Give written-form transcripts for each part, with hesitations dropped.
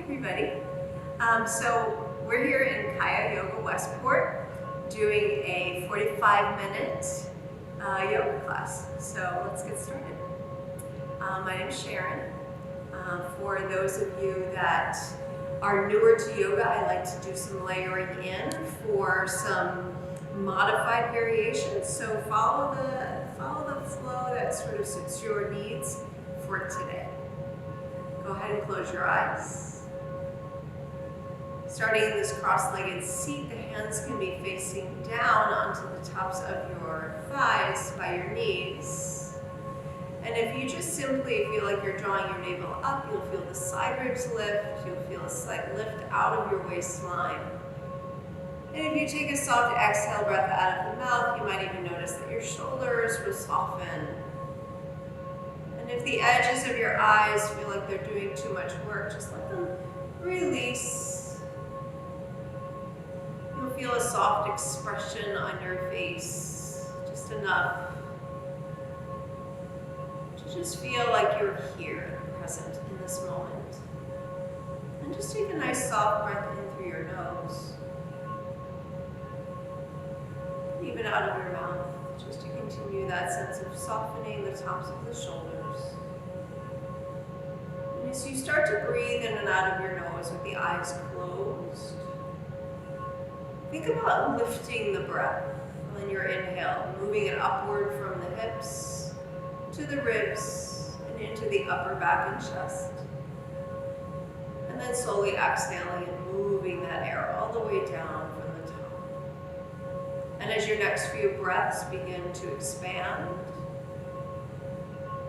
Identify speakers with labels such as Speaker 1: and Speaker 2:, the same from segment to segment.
Speaker 1: everybody. So we're here in Kaya Yoga Westport doing a 45-minute yoga class. So let's get started. My name is Sharon. For those of you that are newer to yoga, I like to do some layering in for some modified variations. So follow the flow that sort of suits your needs for today. Go ahead and close your eyes. Starting in this cross-legged seat, the hands can be facing down onto the tops of your thighs by your knees. And if you just simply feel like you're drawing your navel up, you'll feel the side ribs lift, you'll feel a slight lift out of your waistline. And if you take a soft exhale breath out of the mouth, you might even notice that your shoulders will soften. And if the edges of your eyes feel like they're doing too much work, just let them release. You'll feel a soft expression on your face, just enough to just feel like you're here, present in this moment. And just take a nice soft breath in through your nose. Even out of your mouth, just to continue that sense of softening the tops of the shoulders. And as you start to breathe in and out of your nose with the eyes closed, think about lifting the breath on your inhale, moving it upward from the hips to the ribs and into the upper back and chest. And then slowly exhaling and moving that air all the way down from the top. And as your next few breaths begin to expand,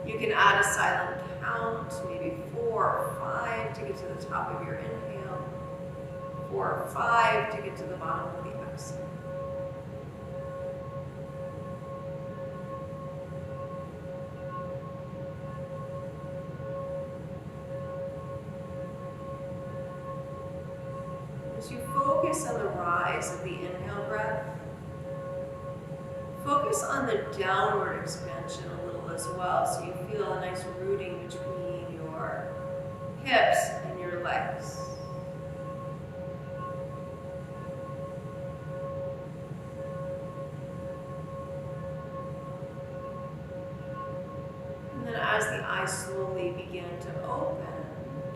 Speaker 1: you can add a silent count, maybe 4 or 5 to get to the top of your inhale, 4 or 5 to get to the bottom of the exhale. As you focus on the rise of the inhale breath, focus on the downward expansion a little as well, so you feel a nice rooting between your hips and your legs. And then as the eyes slowly begin to open,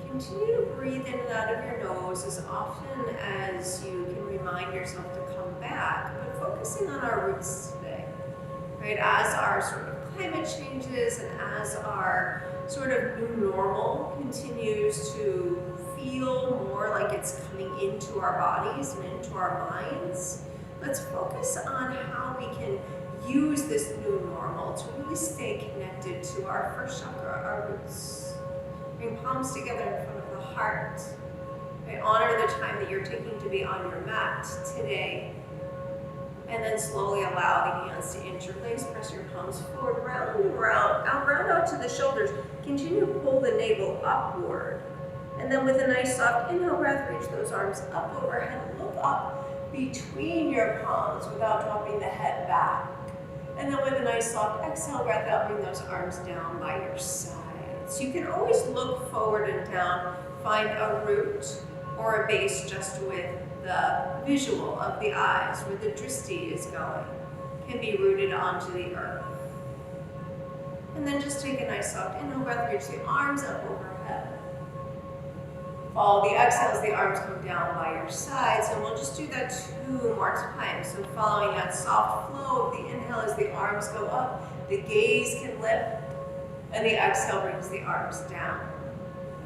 Speaker 1: continue to breathe in and out of your nose as often as you can remind yourself to come back, but focusing on our roots today, right? As our sort of climate changes and as our sort of new normal continues to feel more like it's coming into our bodies and into our minds, let's focus on how we can use this new normal to really stay connected to our first chakra, our roots. Bring palms together in front of the heart. Right? Honor the time that you're taking to be on your mat today. And then slowly allow the hands to interlace. Press your palms forward, round and round. Round out to the shoulders. Continue to pull the navel upward. And then with a nice soft inhale breath, reach those arms up overhead. Look up between your palms without dropping the head back. And then with a nice soft exhale breath out, bring those arms down by your side. So you can always look forward and down, find a root or a base just with the visual of the eyes, where the drishti is going, can be rooted onto the earth. And then just take a nice soft inhale breath, reach the arms up overhead. Follow the exhale as the arms come down by your sides, and we'll just do that 2 more times. So following that soft flow of the inhale as the arms go up, the gaze can lift, and the exhale brings the arms down.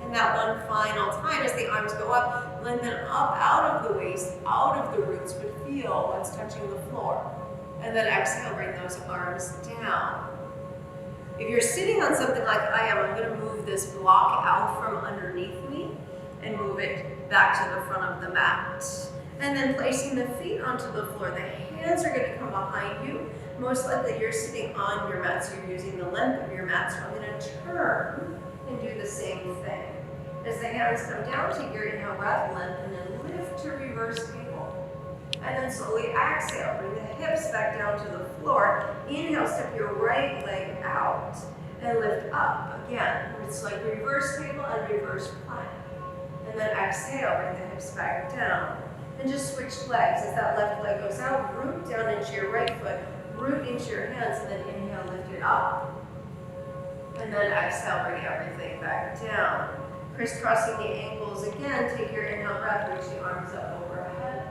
Speaker 1: And that one final time as the arms go up, lengthen up out of the waist, out of the roots, but feel what's touching the floor. And then exhale, bring those arms down. If you're sitting on something like I am, I'm going to move this block out from underneath me and move it back to the front of the mat. And then placing the feet onto the floor, the hands are going to come behind you. Most likely you're sitting on your mat, so you're using the length of your mat. So I'm going to turn and do the same thing. As the hands come down, take your inhale breath, lengthen and lift to reverse table. And then slowly exhale, bring the hips back down to the floor. Inhale, step your right leg out and lift up. Again, it's like reverse table and reverse plank. And then exhale, bring the hips back down. And just switch legs. As that left leg goes out, root down into your right foot, root into your hands, and then inhale, lift it up. And then exhale, bring everything back down. Crisscrossing the ankles again, take your inhale breath, reach the arms up overhead.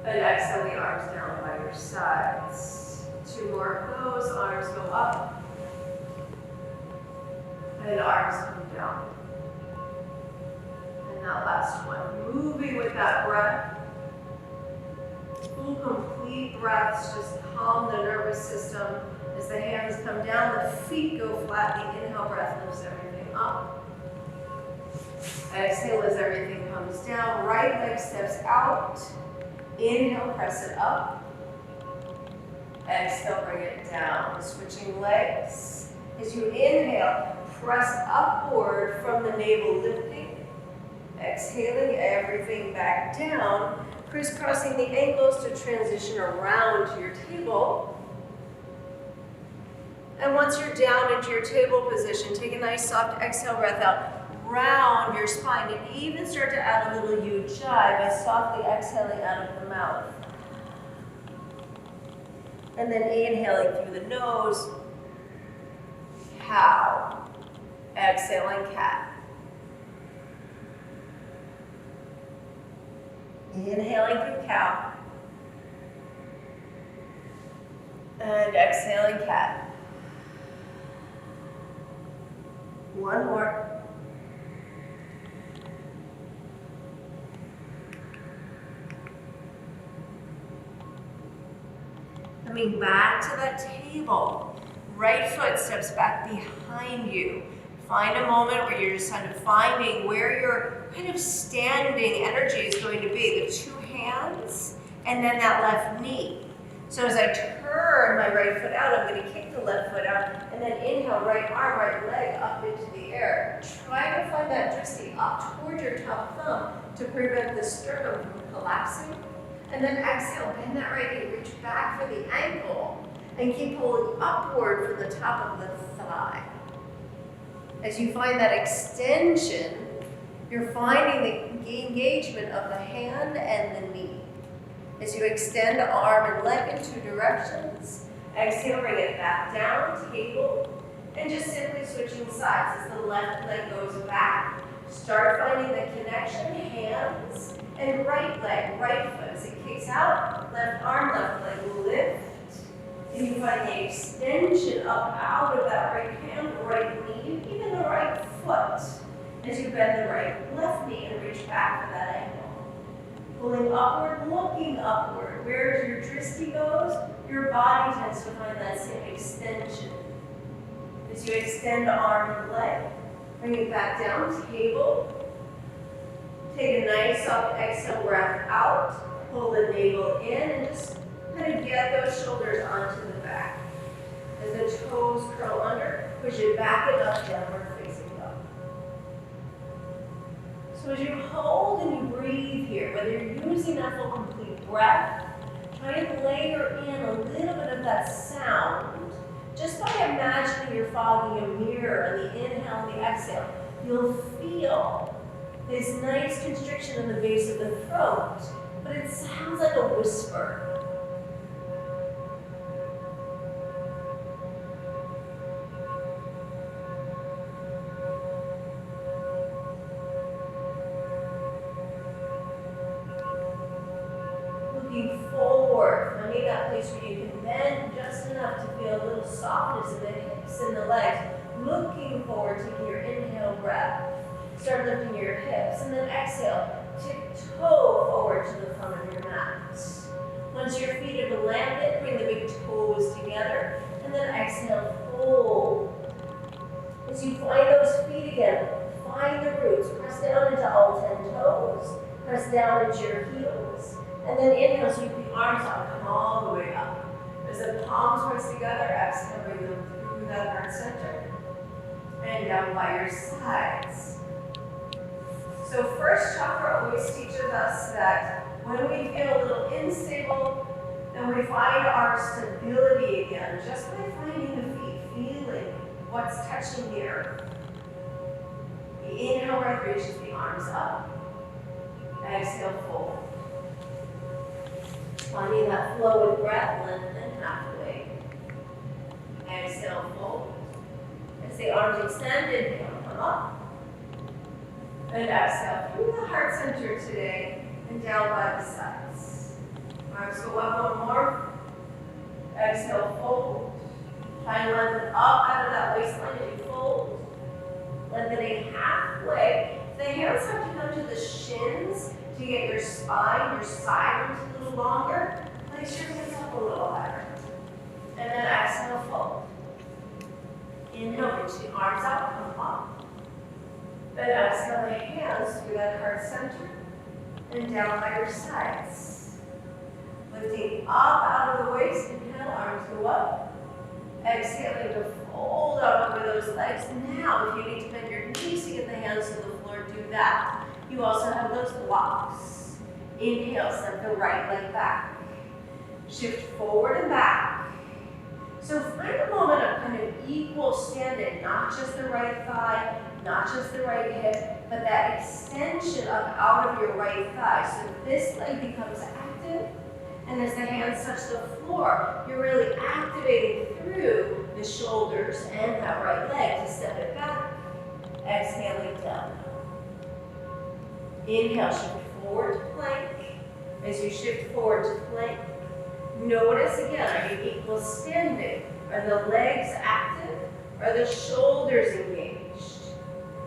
Speaker 1: And exhale the arms down by your sides. 2 more of those, arms go up. And arms come down. And that last one, moving with that breath. Full complete breaths, just calm the nervous system. As the hands come down, the feet go flat, the inhale breath lifts everything up. Exhale as everything comes down, right leg steps out. Inhale, press it up. Exhale, bring it down. Switching legs. As you inhale, press upward from the navel lifting. Exhaling everything back down. Crisscrossing the ankles to transition around to your table. And once you're down into your table position, take a nice soft exhale breath out. Round your spine and even start to add a little ujjayi by softly exhaling out of the mouth. And then inhaling through the nose. Cow. Exhaling cat. Inhaling through cow. And exhaling cat. One more. Coming back to that table. Right foot steps back behind you. Find a moment where you're just kind of finding where your kind of standing energy is going to be. The 2 hands and then that left knee. So as I turn my right foot out, I'm going to kick the left foot out and then inhale, right arm, right leg up into the air. Try to find that drishti up toward your top thumb to prevent the sternum from collapsing. And then exhale, bend that right knee, reach back for the ankle and keep pulling upward from the top of the thigh. As you find that extension, you're finding the engagement of the hand and the knee. As you extend the arm and leg in 2 directions, exhale, bring it back down, table, and just simply switching sides. As the left leg goes back, start finding the connection, hands, and right leg, right foot. As it kicks out, left arm, left leg will lift. And you find the extension up out of that right hand, right knee, even the right foot. As you bend the right left knee and reach back for that ankle. Pulling upward, looking upward. Where your drishti goes, your body tends to find that same extension. As you extend the arm and leg, bring it back down, table. Take a nice soft exhale breath out. Pull the navel in and just kind of get those shoulders onto the back. As the toes curl under, push it back and up, downward facing dog. So as you hold and you breathe here, whether you're using that full complete breath, try and layer in a little bit of that sound. Just by imagining you're fogging a mirror on the inhale and the exhale, you'll feel this nice constriction in the base of the throat, but it sounds like a whisper. Looking forward, finding that place where you can bend just enough to feel a little softness in the hips and the legs. Looking forward, taking your inhale breath. Start lifting your hips, and then exhale, tiptoe forward to the front of your mat. Once your feet have landed, bring the big toes together, and then exhale, fold. As you find those feet again, find the roots. Press down into all 10 toes. Press down into your heels. And then inhale, sweep the arms out, come all the way up. As the palms press together, exhale, bring them through that heart center. And down by your sides. So first chakra always teaches us that when we feel a little unstable, then we find our stability again, just by finding the feet, feeling what's touching the earth. Inhale, breath reaches the arms up. Exhale, fold. Finding that flow with breath, lengthen halfway. Exhale, fold. As the arms extend, inhale, come up. And exhale through the heart center today and down by the sides. Arms go up one more. Exhale, fold. Try and lengthen up out of that waistline as you fold. Lengthening halfway. The hands have to come to the shins to get your spine, your sideburns a little longer. Place your hands up a little higher. And then exhale, fold. Inhale, reach the arms out, come up. Then exhale the hands through that heart center and down by your sides. Lifting up out of the waist, inhale, arms go up. Exhaling to fold out over those legs. Now, if you need to bend your knees to get the hands to the floor, do that. You also have those blocks. Inhale, step the right leg back. Shift forward and back. So find a moment of kind of equal standing, not just the right thigh, not just the right hip, but that extension up out of your right thigh. So this leg becomes active, and as the hands touch the floor, you're really activating through the shoulders and that right leg to step it back. Exhaling down. Inhale, shift forward to plank. As you shift forward to plank, notice again, are you equal standing? Are the legs active? Are the shoulders engaged?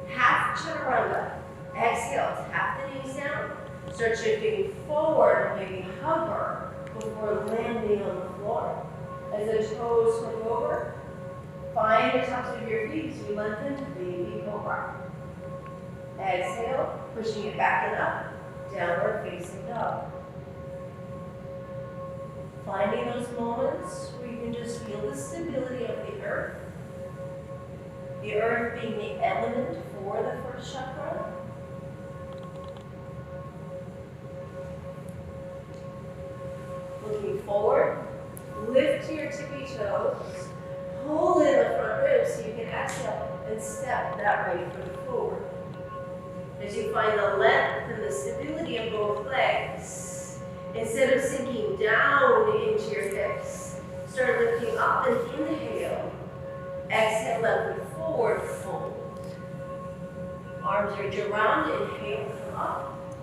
Speaker 1: Half chaturanga. Exhale, tap the knees down. Start shifting forward, maybe hover before landing on the floor. As the toes swing over, find the tops of your feet as you lengthen to baby cobra. Exhale, pushing it back and up, downward facing dog. Finding those moments where you can just feel the stability of the earth being the element for the first chakra. Looking forward, lift your tippy toes, pull in the front ribs so you can exhale and step that right foot forward. As you find the length and the stability of both legs, instead of sinking down into your hips, start lifting up and inhale. Exhale, left foot forward, fold. Arms reach around, inhale, come up.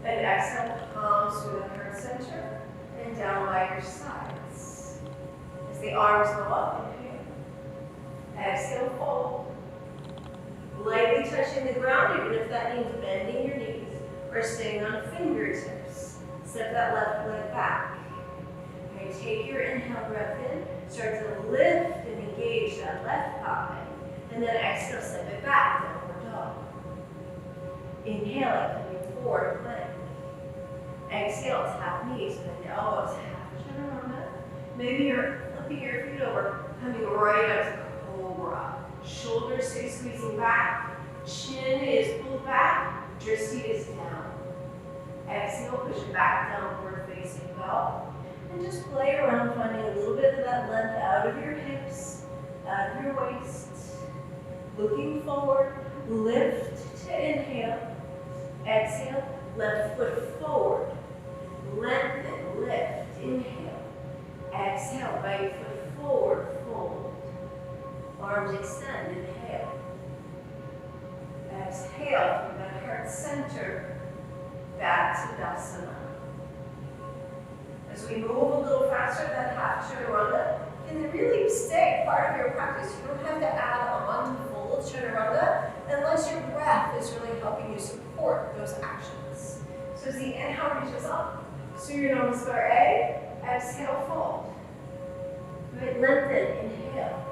Speaker 1: And exhale, palms through the heart center and down by your sides. As the arms go up, inhale. Exhale, fold. Lightly touching the ground, even if that means bending your knees or staying on fingertips. Step that left leg back. Okay, take your inhale breath in, start to lift and engage that left thigh, and then exhale, step it back, downward dog. Inhale, coming forward, plank. Exhale, tap knees, bend elbows, half chaturanga. Maybe you're flipping your feet over, coming right up to cobra. Shoulders stay squeezing back, chin is pulled back, drishti is down. Exhale, push it back, downward facing dog. And just play around, finding a little bit of that length out of your hips, out of your waist. Looking forward, lift to inhale. Exhale, left foot forward. Lengthen, lift, inhale. Exhale, right foot forward, fold. Arms extend, inhale. Exhale from that heart center, back to Dasana. As we move a little faster, that half chaturanga can really stay part of your practice. You don't have to add on full chaturanga unless your breath is really helping you support those actions. So as the inhale reaches up, Surya Namaskar A, exhale, fold. Good, lengthen, inhale.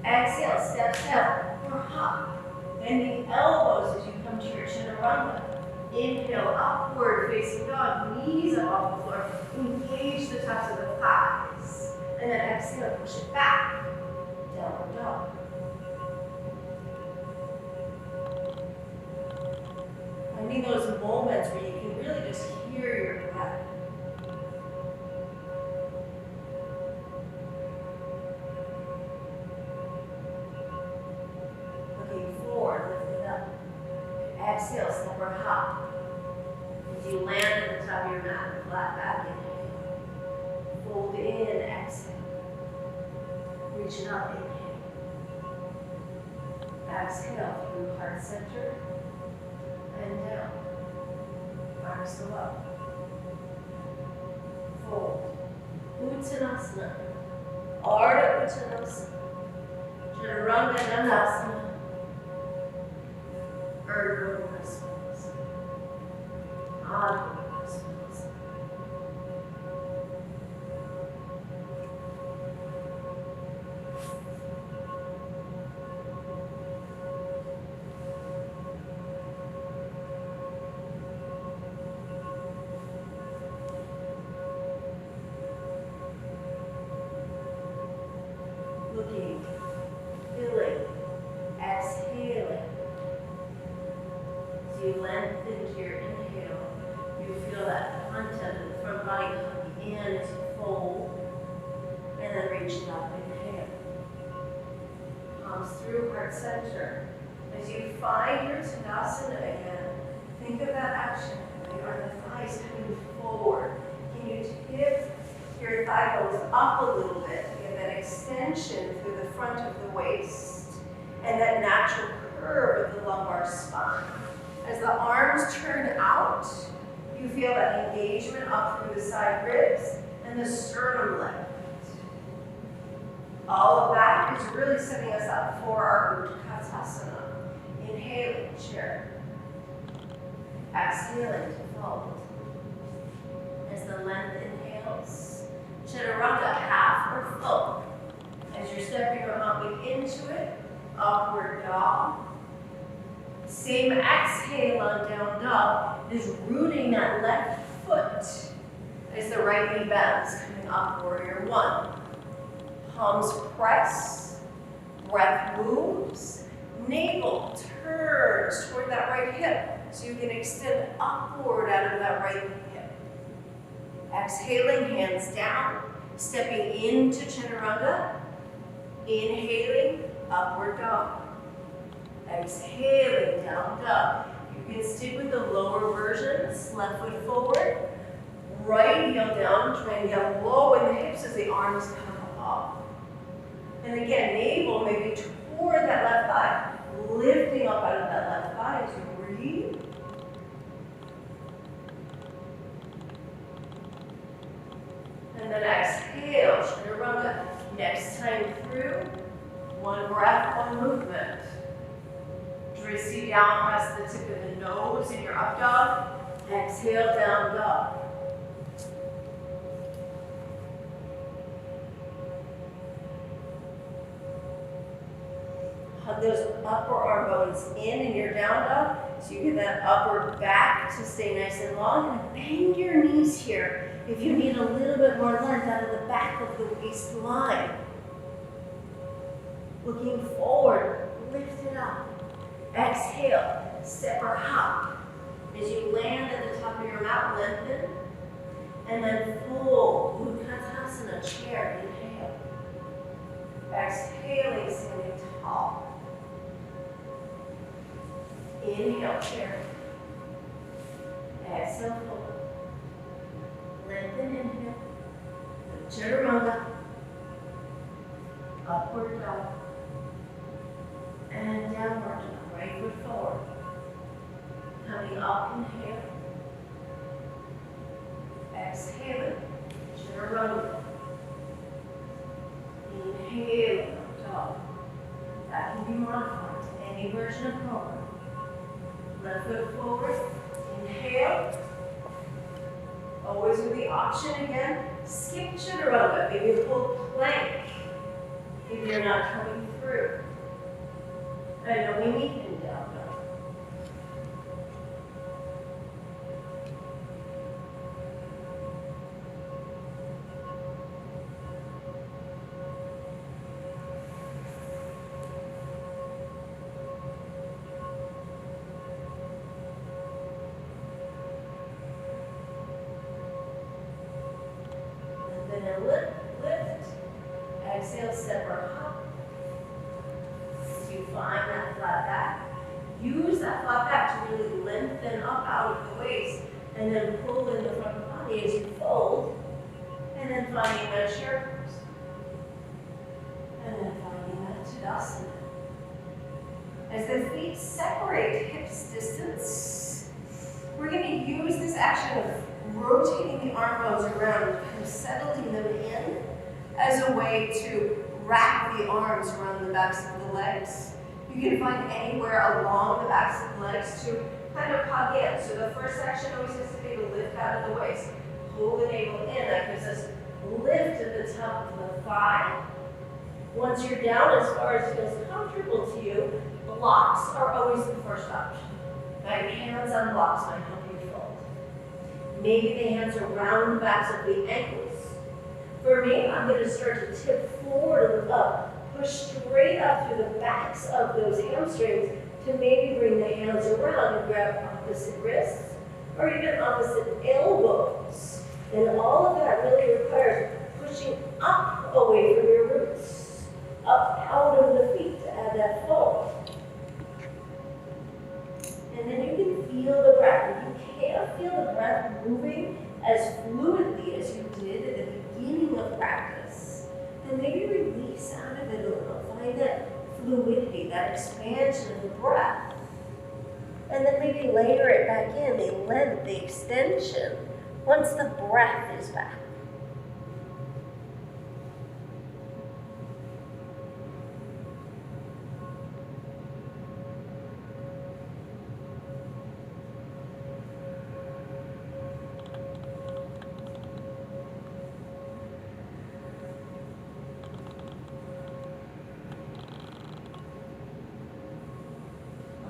Speaker 1: Exhale, step down or hop. Bending elbows as you come to your chaturanga. Inhale, upward facing dog, knees up off the floor. Engage the tops of the thighs. And then exhale, push it back. Downward dog. Finding those moments where you can really just hear your breath. Looking forward, lifting Exhale, step or hop. As you land at the top of your mat, flat back, inhale. Fold in, exhale. Reach up, inhale. Exhale through heart center and down. Arms go up. Fold. Uttanasana. Ardha Uttanasana. Chaturanga Dandasana. Urdhva Svanasana. Adho Svanasana. Looking, feeling, exhaling. As you lengthen to your inhale, you feel that content of the front body coming in as you fold, and then reaching up, inhale. Palms through heart center. As you find your Tadasana again, think of that action. Are the thighs coming forward? Can you tip your thigh bones up a little bit to get that extension through the front of the waist and that natural curve of the lumbar spine? As the arms turn out, you feel that engagement up through the side ribs and the sternum lift. All of that is really setting us up for our Utkatasana. Inhaling, chair. Exhaling to fold. As the length inhales, Chaturanga, half or full. As you're stepping or humping into it, upward dog. Same exhale on down dog is rooting that left foot as the right knee bends, coming up, warrior one. Palms press, breath moves, navel turns toward that right hip so you can extend upward out of that right hip. Exhaling, hands down, stepping into Chaturanga, inhaling, upward dog. Exhaling, down dog. You can stick with the lower versions, left foot forward, right heel down, try and get low in the hips as the arms come up. And again, navel maybe toward that left thigh, lifting up out of that left thigh as you breathe. And then exhale, Chaturanga. Next time through, one breath, one movement. Drissy down, press the tip of the nose in your up dog. Exhale, down dog. Hug those upper arm bones in your down dog so you get that upward back to stay nice and long. And bend your knees here if you need a little bit more length out of the back of the waistline. Looking forward, lift it up. Exhale, step or hop. As you land at the top of your mat, lengthen. And then full Utkatasana, chair, inhale. Exhaling, standing tall. Inhale, chair. Exhale, forward. Lengthen, inhale. Chaturanga. Upward dog. And downward dog. Right foot forward. Coming up, inhale. Exhaling. Chaturanga. Inhale, dog. That can be modified to any version of cobra. Left foot forward, inhale. Always with the option again, skip Chaturanga, maybe pull plank if you're not coming through. I know we meet in down dog. And lift, exhale, step or hop. As you find that flat back, out of the waist, and then pull in the front body as you fold, and then finding that chair pose. And then finding that Tadasana. As the feet separate hips distance, we're going to use this action of rotating the arm bones around, kind of settling them in as a way to wrap the arms around the backs of the legs. You can find anywhere along the backs of the legs to kind of hug in. So the first action always has to be to lift out of the waist. Pull the navel in. That gives us lift at the top of the thigh. Once you're down as far as feels comfortable to you, blocks are always the first option. Right? Hands on blocks might help you fold. Maybe the hands around the backs of the ankles. For me, I'm going to start to tip forward and up, push straight up through the backs of those hamstrings to maybe bring the hands around and grab opposite wrists or even opposite elbows. And all of that really requires pushing up away from your roots, up out of the feet to add that fold. And then you can feel the breath. If you can't feel the breath moving as fluidly as you did at the beginning of practice, then maybe release out of it a little. Find that fluidity, that expansion of the breath. And then maybe layer it back in, the length, the extension, once the breath is back.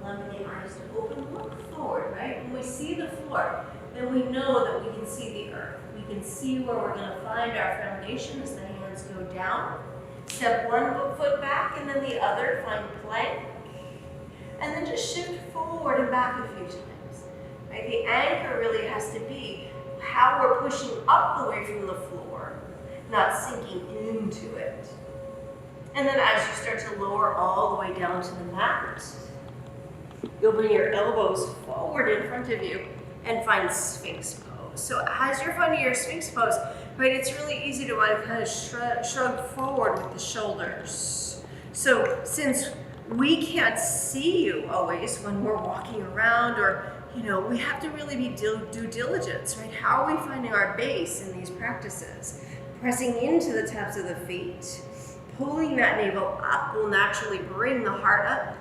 Speaker 1: Allowing the eyes to open, look forward, right? When we see the floor, then we know that we can see the earth. We can see where we're going to find our foundation as the hands go down. Step one foot back and then the other, find plank. And then just shift forward and back a few times. Right? The anchor really has to be how we're pushing up away from the floor, not sinking into it. And then as you start to lower all the way down to the mat, you'll bring your elbows forward in front of you and find Sphinx pose. So as you're finding your Sphinx pose, right, it's really easy to want to kind of shrug forward with the shoulders. So since we can't see you always when we're walking around, or we have to really be due diligence, right? How are we finding our base in these practices? Pressing into the tops of the feet, pulling that navel up will naturally bring the heart up,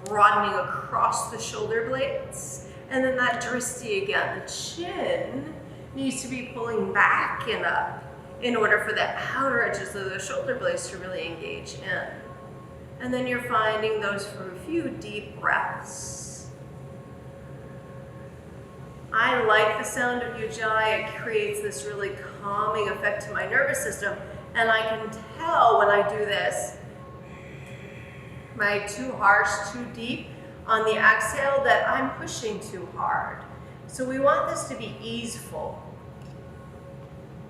Speaker 1: broadening across the shoulder blades, and then that drishti again. The chin needs to be pulling back and up in order for the outer edges of the shoulder blades to really engage in. And then you're finding those for a few deep breaths. I like the sound of Ujjayi. It creates this really calming effect to my nervous system, and I can tell when I do this, right, too harsh, too deep on the exhale, that I'm pushing too hard. So we want this to be easeful.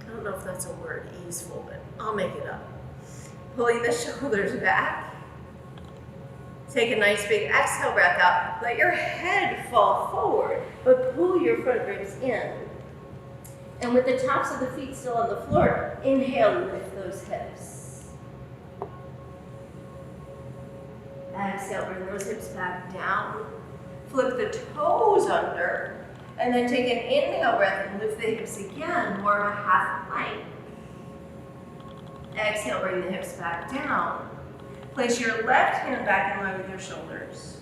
Speaker 1: I don't know if that's a word, easeful, but I'll make it up. Pulling the shoulders back. Take a nice big exhale breath out. Let your head fall forward, but pull your front ribs in. And with the tops of the feet still on the floor, inhale, lift those hips. Exhale, bring those hips back down. Flip the toes under, and then take an inhale breath and lift the hips again, more of a half plank. Exhale, bring the hips back down. Place your left hand back in line with your shoulders.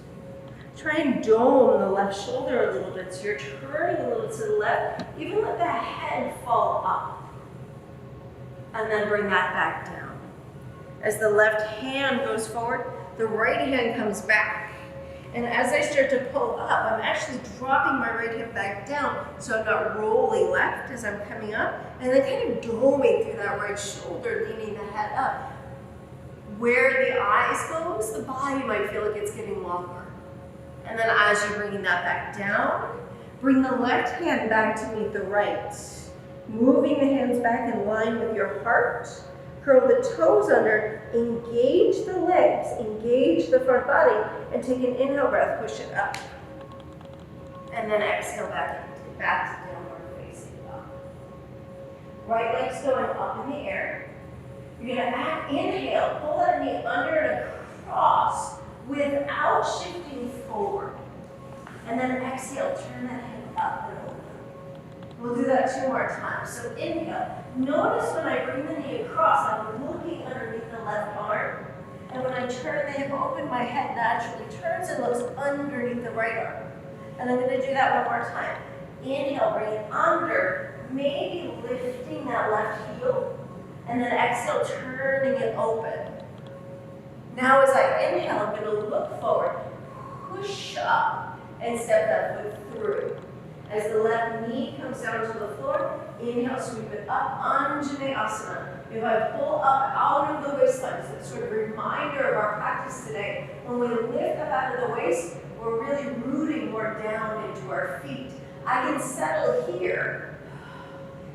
Speaker 1: Try and dome the left shoulder a little bit, so you're turning a little to the left. Even let the head fall up. And then bring that back down. As the left hand goes forward, the right hand comes back. And as I start to pull up, I'm actually dropping my right hip back down, so I'm not rolling left as I'm coming up, and then kind of doming through that right shoulder, leaning the head up. Where the eyes goes, the body might feel like it's getting longer. And then as you're bringing that back down, bring the left hand back to meet the right. Moving the hands back in line with your heart. Curl the toes under, engage the legs, engage the front body, and take an inhale breath, push it up. And then exhale back to downward facing dog. Right leg's going up in the air. You're gonna inhale, pull that knee under and across without shifting forward. And then exhale, turn that hip up and over. We'll do that 2 more times. So inhale. Notice when I bring the knee across, I'm looking underneath the left arm. And when I turn the hip open, my head naturally turns and looks underneath the right arm. And I'm going to do that 1 more time. Inhale, bring it under, maybe lifting that left heel. And then exhale, turning it open. Now as I inhale, I'm going to look forward, push up, and step that foot through. As the left knee comes down to the floor, inhale, sweep it up, Anjaneyasana. If I pull up out of the waistline, so it's sort of a reminder of our practice today, when we lift up out of the waist, we're really rooting more down into our feet. I can settle here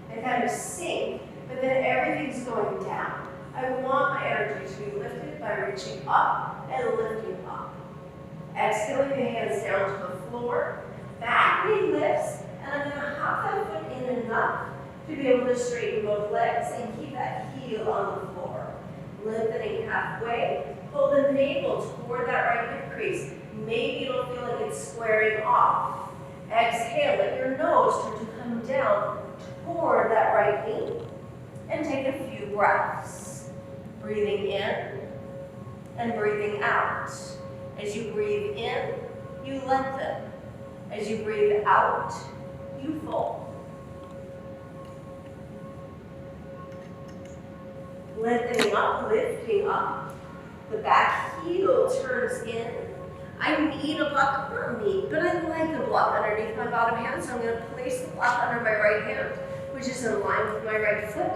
Speaker 1: and kind of sink, but then everything's going down. I want my energy to be lifted by reaching up and lifting up. Exhaling the hands down to the floor. Back knee lifts, and I'm going to hop that foot in enough to be able to straighten both legs and keep that heel on the floor. Lengthening halfway, pull the navel toward that right hip crease. Maybe it'll feel like it's squaring off. Exhale, let your nose start to come down toward that right knee. And take a few breaths. Breathing in and breathing out. As you breathe in, you lengthen. As you breathe out, you fold. Lengthening up, lifting up. The back heel turns in. I need a block, not need, but I like a block underneath my bottom hand, so I'm going to place the block under my right hand, which is in line with my right foot.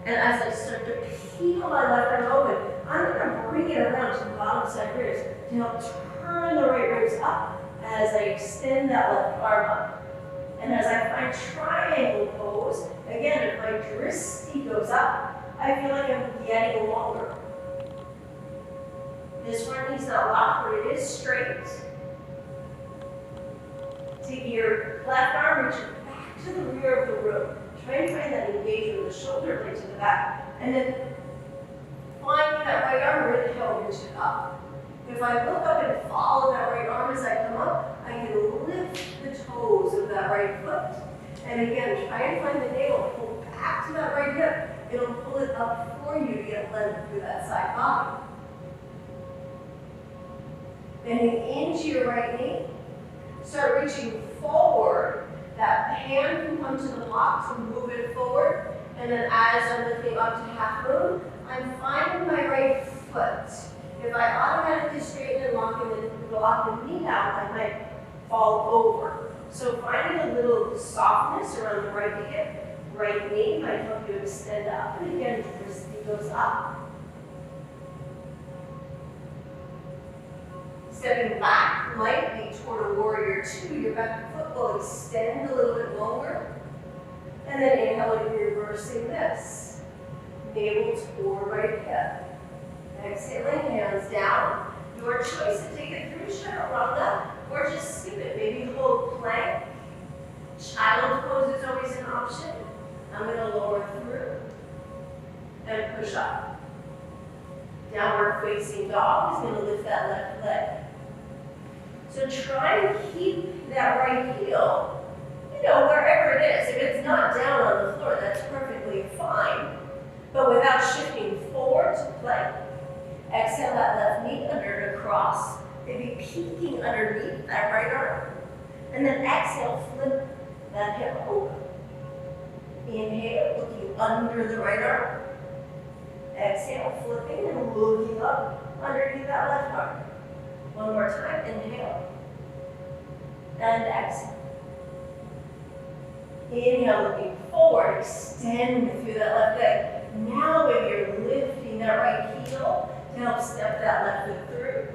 Speaker 1: And as I start to peel my left arm open, I'm going to bring it around to the bottom side ribs to help turn the right ribs up as I extend that left arm up. And as I find triangle pose, again, if my wrist goes up, I feel like I'm getting longer. This one is not locked, but it is straight. Take your left arm, reach it back to the rear of the room. Try and find that engagement with the shoulder blades to the back. And then find that right arm really help reach it up. If I look up and follow that right arm as I come up, I can lift the toes of that right foot. And again, try and find the navel, pull back to that right hip. It'll pull it up for you to get length through that side body. Bending into your right knee. Start reaching forward. That hand can come to the block to move it forward. And then as I'm lifting up to half moon, I'm finding my right foot. If I automatically straighten and lock the knee down, I might fall over. So finding a little softness around the right hip, right knee might help you extend up. And again, wrist goes up. Stepping back lightly toward a warrior 2, your back foot will extend a little bit longer. And then inhaling, reversing this. Navel toward right hip. Exhaling, hands down. Your choice to take it through chaturanga or just skip it. Maybe hold plank. Child pose is always an option. I'm going to lower through and push up. Downward facing dog is going to lift that left leg. So try and keep that right heel, wherever it is. If it's not down on the floor, that's perfectly fine. But without shifting forward to plank. Exhale that left knee under and across. Maybe peeking underneath that right arm. And then exhale, flip that hip open. Inhale, looking under the right arm. Exhale, flipping and looking up underneath that left arm. One more time, inhale. And exhale. Inhale, looking forward, extend through that left leg. Now when you're lifting that right heel to help step that left foot through.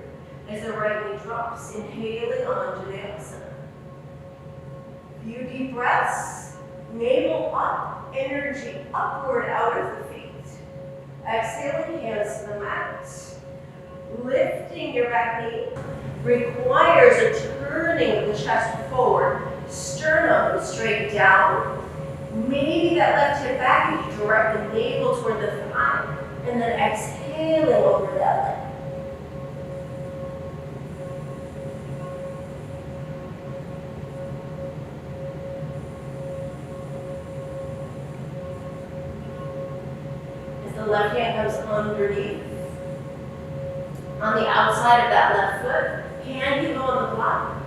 Speaker 1: As the right knee drops, inhaling Anjaneyasana. Few deep breaths, navel up, energy upward out of the feet. Exhaling, hands to the mat. Lifting your back knee requires a turning of the chest forward down. Maybe that left hip back as you direct the navel toward the thigh, and then exhaling over that leg. As the left hand comes underneath, on the outside of that left foot, hand can go on the block.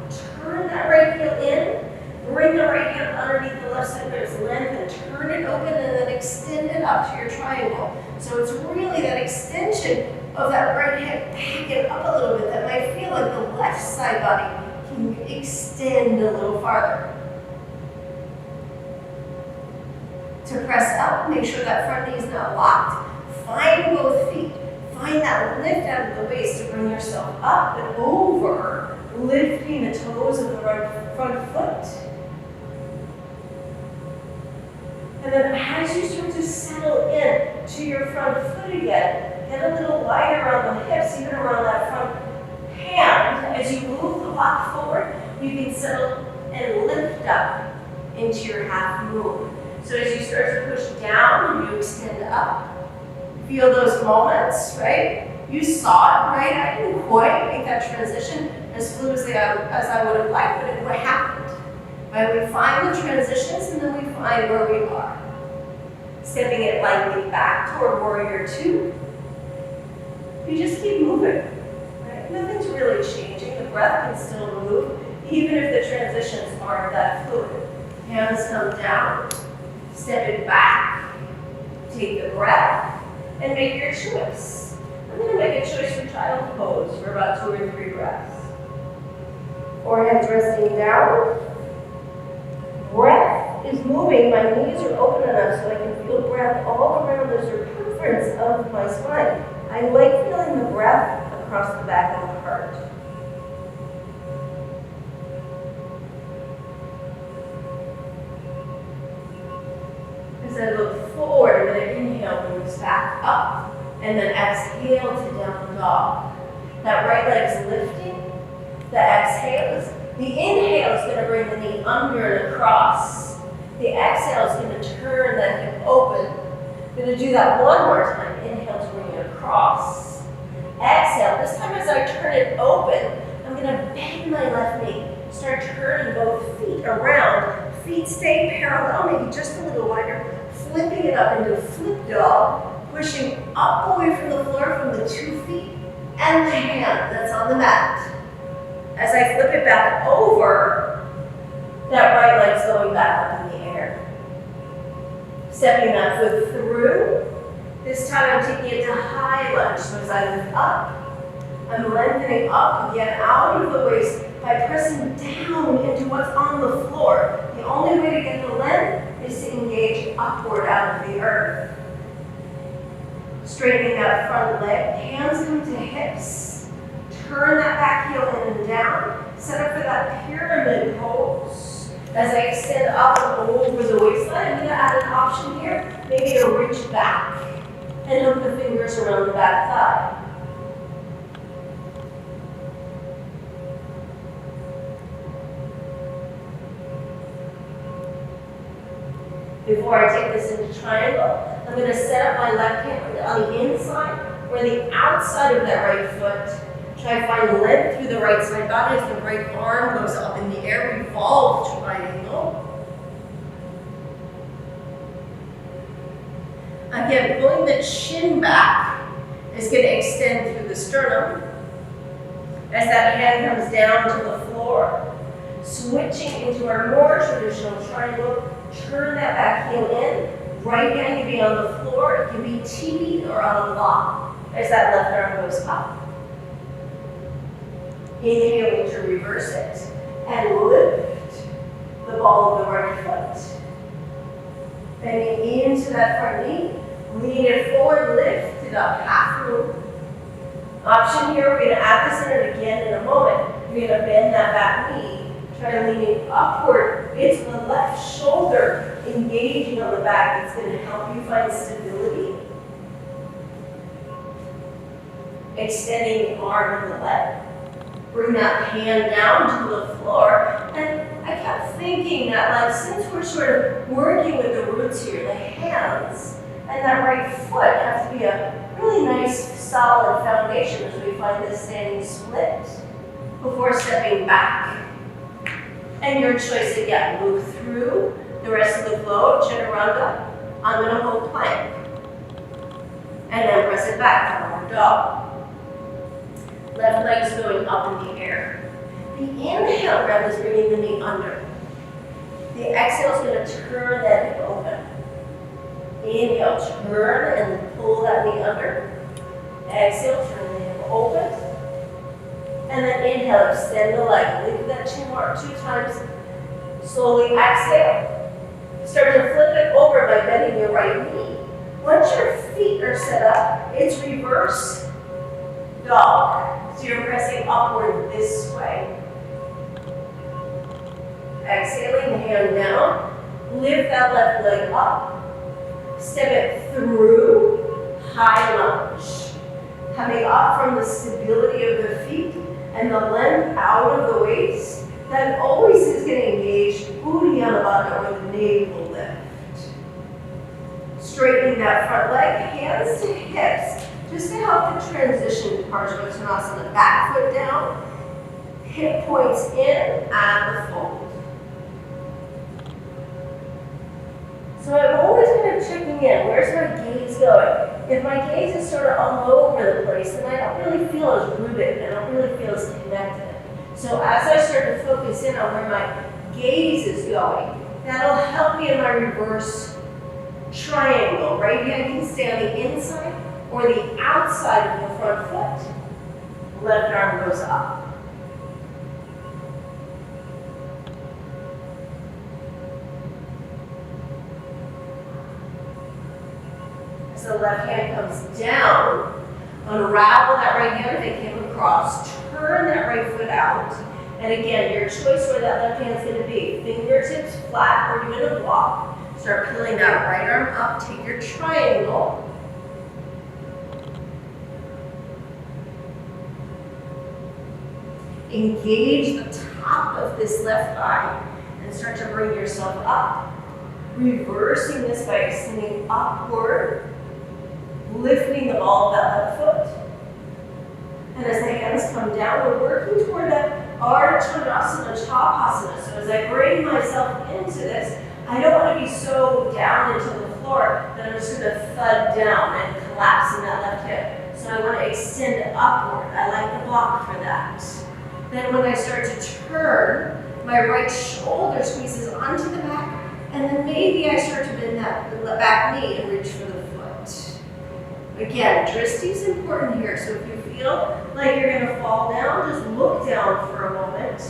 Speaker 1: Turn that right heel in. Bring the right hand underneath the left side of its length and turn it open and then extend it up to your triangle. So it's really that extension of that right hip back and up a little bit that might feel like the left side body can extend a little farther. To press up, make sure that front knee is not locked. Find both feet. Find that lift out of the waist to bring yourself up and over, lifting the toes of the right front foot. And then as you start to settle in to your front foot again, get a little lighter around the hips, even around that front hand. As you move the block forward, you can settle and lift up into your half moon. So as you start to push down, you extend up. Feel those moments, right? You saw it, right? I didn't quite make that transition as fluidly as I would have liked, but what happened? Right? We find the transitions and then we find where we are. Stepping it lightly back toward warrior two. You just keep moving, right? Nothing's really changing. The breath can still move, even if the transitions aren't that fluid. Hands come down, step it back, take the breath, and make your choice. I'm going to make a choice for child pose for about 2 or 3 breaths. Forehead's resting down. Breath is moving. My knees are open enough so I can feel breath all around the circumference of my spine. I like feeling the breath across the back of the heart. As I look forward, I'm going to inhale, moves back up, and then exhale to down dog. That right leg's lifting. The exhale is, the inhale is going to bring the knee under and across. The exhale is going to turn that hip open. I'm going to do that one more time. Inhale to bring it across. Exhale. This time as I turn it open, I'm going to bend my left knee. Start turning both feet around. Feet stay parallel, maybe just a little wider. Flipping it up into a flip dog, pushing up away from the floor from the 2 feet and the hand that's on the mat. As I flip it back over, that right leg's going back up in the air. Stepping that foot through. This time I'm taking it to high lunge. So as I lift up, I'm lengthening up again out of the waist by pressing down into what's on the floor. The only way to get the length is to engage upward out of the earth. Straightening that front leg, hands come to hips. Turn that back heel in and down. Set up for that pyramid pose. As I extend up and over the waistline, I'm going to add an option here, maybe to reach back and hook the fingers around the back thigh. Before I take this into triangle, I'm going to set up my left hand on the inside or the outside of that right foot. Try to find length through the right side body as the right arm goes up in the air. Revolve triangle. Again, pulling the chin back is going to extend through the sternum. As that hand comes down to the floor, switching into our more traditional triangle. Turn that back heel in. Right hand can be on the floor. It can be TD or on a block as that left arm goes up. Inhaling to reverse it and lift the ball of the right foot. Bending into that front knee. Lean it forward, lift it up, half moon. Option here, we're going to add this in it again in a moment. You're going to bend that back knee. Try leaning upward. It's the left shoulder engaging on the back. It's going to help you find stability. Extending the arm and the leg. Bring that hand down to the floor and
Speaker 2: I kept thinking that, like, since we're sort of working with the roots here, the hands and that right foot have to be a really nice, solid foundation as we find this standing split before stepping back. And your choice again, move through the rest of the flow, chaturanga. I'm gonna hold plank. And then press it back, downward dog. Left leg's going up in the air. The inhale breath is bringing the knee under. The exhale is going to turn that hip open. Inhale, turn and pull that knee under. Exhale, turn the hip open. And then inhale, extend the leg. Lift that chin mark 2 times. Slowly exhale. Start to flip it over by bending your right knee. Once your feet are set up, it's reverse dog. So you're pressing upward this way. Exhaling the hand down. Lift that left leg up. Step it through. High lunge. Coming up from the stability of the feet and the length out of the waist. That always is going to engage Uddiyana or the navel lift. Straightening that front leg, hands to hips, just to help the transition to Parsvottanasana. Back foot down, hip points in, and the fold. So I'm always kind of checking in, where's my gaze going? If my gaze is sort of all over the place, then I don't really feel as rooted, I don't really feel as connected. So as I start to focus in on where my gaze is going, that'll help me in my reverse triangle. Right hand can stay on the inside or the outside of the front foot. Left arm goes up. As the left hand comes down, unravel that right hand if it came across. Turn that right foot out. And again, your choice where that left hand's going to be. Fingertips flat or you're going to block. Start peeling that right arm up. Take your triangle. Engage the top of this left thigh and start to bring yourself up. Reversing this by extending upward. Lifting the ball of that left foot. And as the hands come down, we're working toward that Ardha Chandrasana Chapasana. So as I bring myself into this, I don't want to be so down into the floor that I'm just going to thud down and collapse in that left hip. So I want to extend upward. I like the block for that. Then when I start to turn, my right shoulder squeezes onto the back, and then maybe I start to bend that back knee and reach for the foot. Again, drishti is important here, so if you feel like you're going to fall down, just look down for a moment.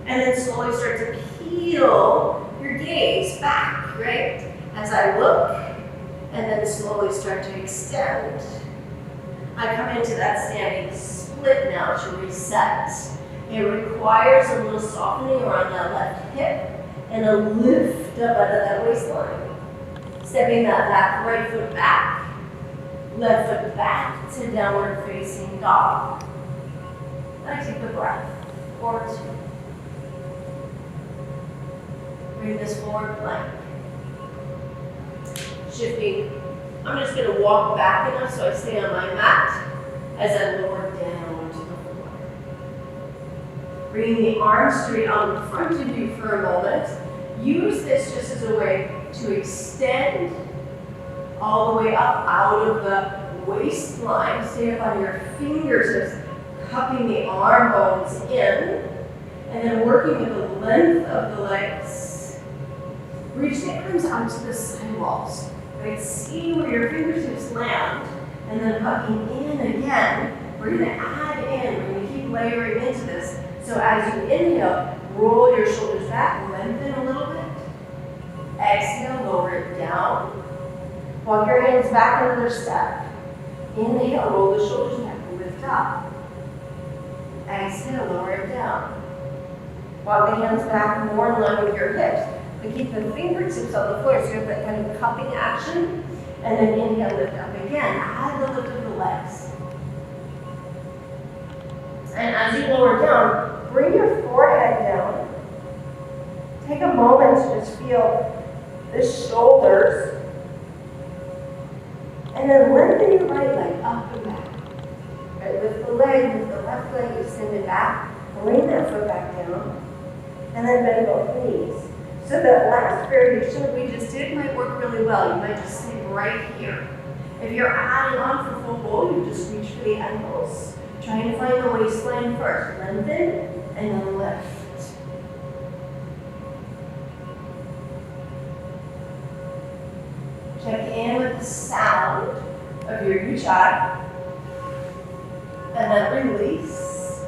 Speaker 2: And then slowly start to peel your gaze back, right? As I look, and then slowly start to extend. I come into that standing split now to reset. It requires a little softening around that left hip and a lift up out of that waistline. Stepping that back right foot back. Left foot back to downward facing dog. And I take the breath, or 2. Bring this forward plank. Shifting, I'm just going to walk back enough so I stay on my mat as I lower down to the floor. Bringing the arms straight out in front of you for a moment. Use this just as a way to extend all the way up out of the waistline. Stay up on your fingertips, cupping the arm bones in, and then working with the length of the legs. Reach the arms out to the sidewalls. Right? See where your fingertips land, and then hugging in again. We're going to add in, we're going to keep layering into this. So as you inhale, roll your shoulders back, lengthen a little bit. Exhale, lower it down. Walk your hands back another step. Inhale, roll the shoulders back, lift up. Exhale, lower it down. Walk the hands back more in line with your hips. But keep the fingertips on the floor so you have that kind of cupping action. And then inhale, lift up again. Add the lift of the legs. And as you lower down, bring your forehead down Take a moment to just feel the shoulders. And then lengthen your right leg up and back. Right, lift the leg, lift the left leg, extend it back. Bring that foot back down. And then bend both knees. So that last variation that we just did might work really well. You might just stay right here. If you're adding on for full bowl, you just reach for the ankles. Trying to find the waistline first. Lengthen and then lift. Check in with the sound of your ujjayi. And then release.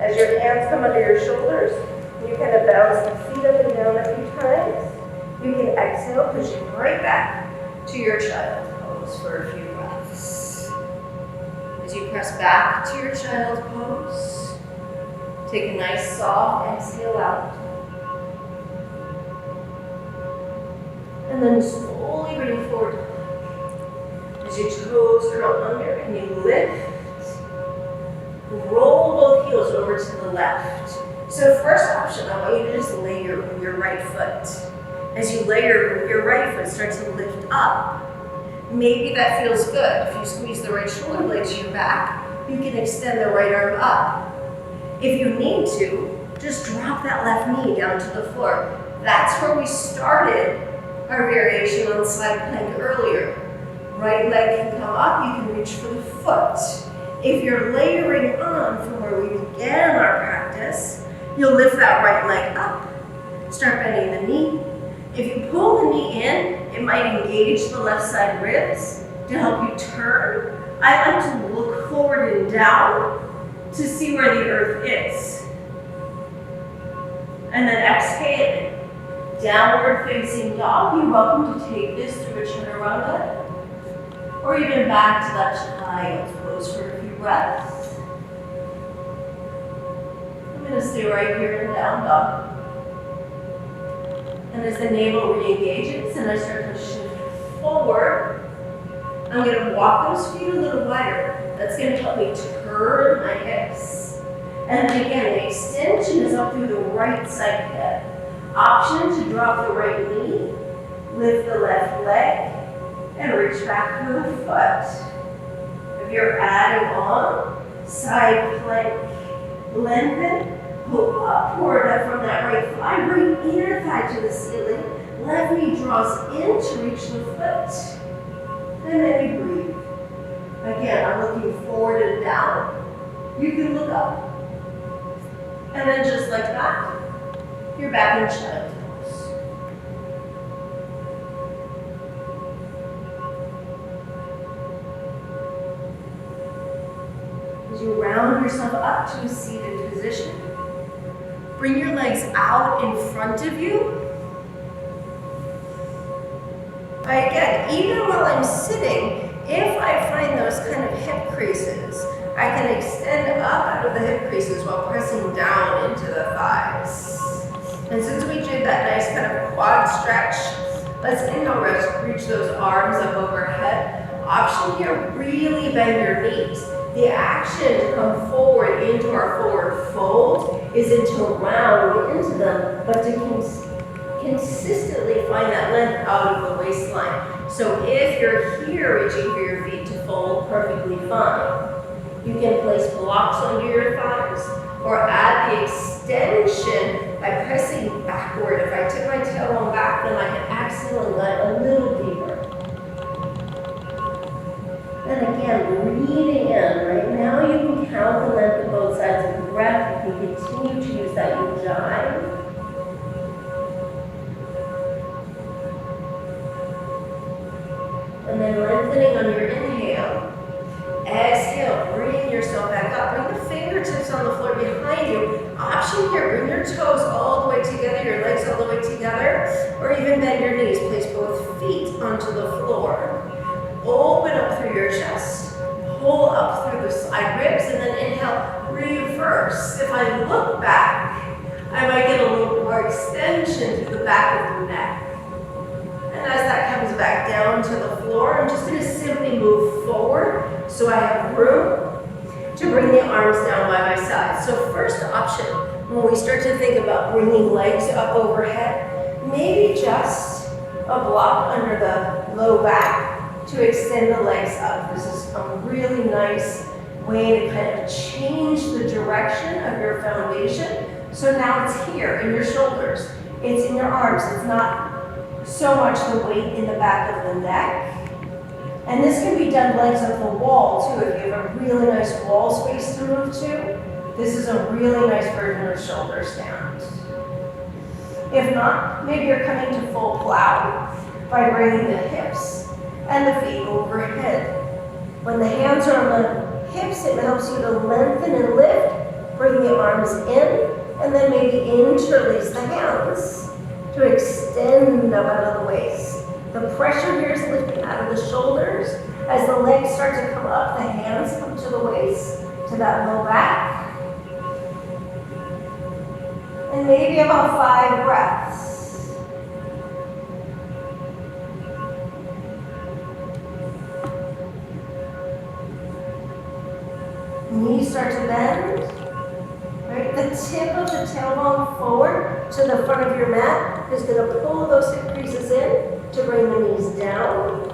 Speaker 2: As your hands come under your shoulders, you kind of bounce the feet up and down a few times. You can exhale, pushing right back to your child pose for a few breaths. As you press back to your child pose, take a nice soft exhale out. And then slowly bring forward. As your toes curl under and you lift, roll both heels over to the left. So first option, I want you to just lay your right foot. As you lay your right foot, start to lift up. Maybe that feels good. If you squeeze the right shoulder blade to your back, you can extend the right arm up. If you need to, just drop that left knee down to the floor. That's where we started our variation on side plank earlier. Right leg can come up, you can reach for the foot. If you're layering on from where we began our practice, you'll lift that right leg up. Start bending the knee. If you pull the knee in, it might engage the left side ribs to help you turn. I like to look forward and down to see where the earth is. And then exhale. Downward facing dog. You're welcome to take this through a chaturanga or even back to that child's pose for a few breaths. I'm going to stay right here in down dog. And as the navel re-engages and I start to shift forward, I'm going to walk those feet a little wider. That's going to help me turn my hips. And then again, the extension is up through the right side hip. Option to drop the right knee, lift the left leg, and reach back to the foot. If you're adding on, side plank, lengthen, pull upward from that right thigh, bring inner thigh to the ceiling, left knee draws in to reach the foot, and then you breathe. Again, I'm looking forward and down. You can look up. And then just like that, you're back in child pose. As you round yourself up to a seated position, bring your legs out in front of you. Again, even while I'm sitting, if I find those kind of hip creases, I can extend up out of the hip creases while pressing down into the thighs. And since we did that nice kind of quad stretch, let's inhale, reach those arms up overhead. Option here, really bend your knees. The action to come forward into our forward fold isn't to round into them, but to consistently find that length out of the waistline. So if you're here reaching for your feet to fold, perfectly fine. You can place blocks under your thighs or add the extension by pressing backward. If I tip my tailbone back, then I can exhale and let a little deeper. And again, breathing in. Right now you can count the length of both sides of the breath. You can continue to use that ujjayi. And then lengthening on your inhale. Exhale, bring yourself back up. Bring the fingertips on the floor behind you. Option here, bring your toes all the way together, your legs all the way together, or even bend your knees. Place both feet onto the floor. Open up through your chest. Pull up through the side ribs, and then inhale, reverse. If I look back, I might get a little more extension through the back of the neck. And as that comes back down to the floor, I'm just going to simply move forward so I have room to bring the arms down by my side. So first option, When we start to think about bringing legs up overhead, maybe just a block under the low back to extend the legs up. This is a really nice way to kind of change the direction of your foundation. So now it's here in your shoulders, it's in your arms, it's not so much the weight in the back of the neck. And this can be done legs up the wall too. If you have a really nice wall space to move to, this is a really nice version of shoulder stand. If not, maybe you're coming to full plow by bringing the hips and the feet overhead. When the hands are on the hips, it helps you to lengthen and lift. Bring the arms in, and then maybe interlace the hands to extend up out of the waist. The pressure here is lifting out of the shoulders. As the legs start to come up, the hands come to the waist, to that low back. And maybe about 5 breaths. Knees start to bend. Right? The tip of the tailbone forward to the front of your mat is going to pull those hip creases in to bring the knees down.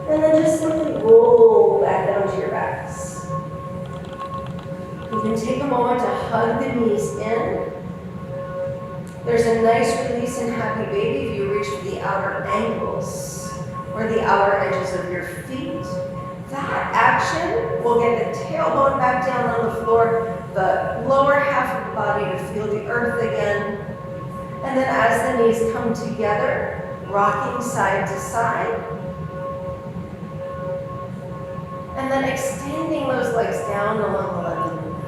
Speaker 2: And then just simply roll back down to your backs. You can take a moment to hug the knees in. There's a nice release in Happy Baby if you reach for the outer ankles or the outer edges of your feet. That action will get the tailbone back down on the floor, the lower half of the body to feel the earth again. And then as the knees come together, rocking side to side. And then extending those legs down along the length of the mat.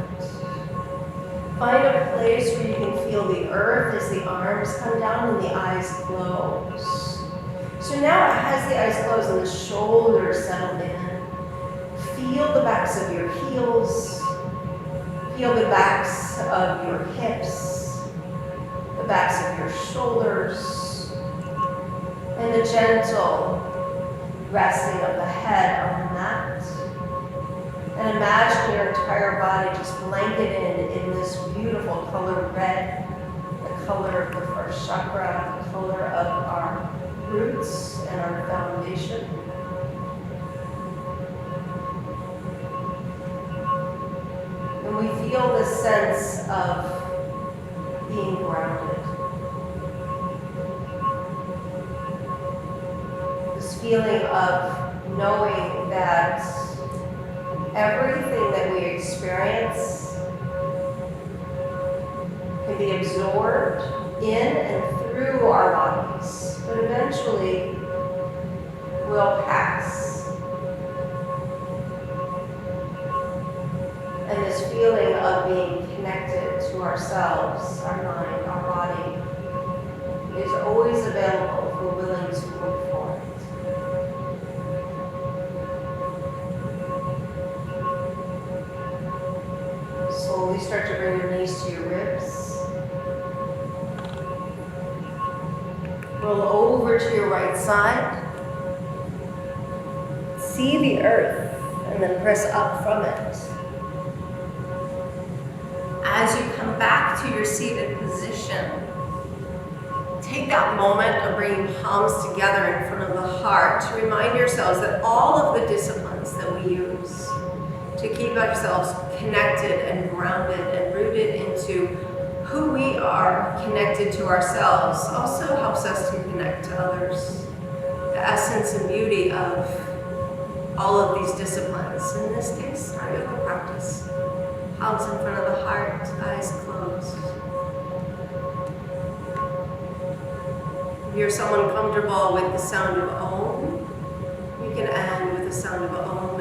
Speaker 2: Find a place where you can feel the earth as the arms come down and the eyes close. So now as the eyes close and the shoulders settle in, feel the backs of your heels, feel the backs of your hips, the backs of your shoulders, and the gentle resting of the head on the mat. And imagine your entire body just blanketed in this beautiful color red, the color of the first chakra, the color of our roots and our foundation. And we feel this sense of being grounded. This feeling of knowing that everything that we experience can be absorbed in and through our bodies, but eventually will pass. And this feeling of being connected to ourselves, our mind, our body, is always available if we're willing to look for it. Slowly start to bring your knees to your ribs. Roll over to your right side. See the earth and then press up from it. As you come back to your seated position, take that moment of bringing palms together in front of the heart to remind yourselves that all of the disciplines that we use to keep ourselves connected and grounded and rooted into who we are, connected to ourselves, also helps us to connect to others. The essence and beauty of all of these disciplines, in this case, our yoga practice. Palms in front of the heart, eyes closed. If you're someone comfortable with the sound of Om, you can end with the sound of Om.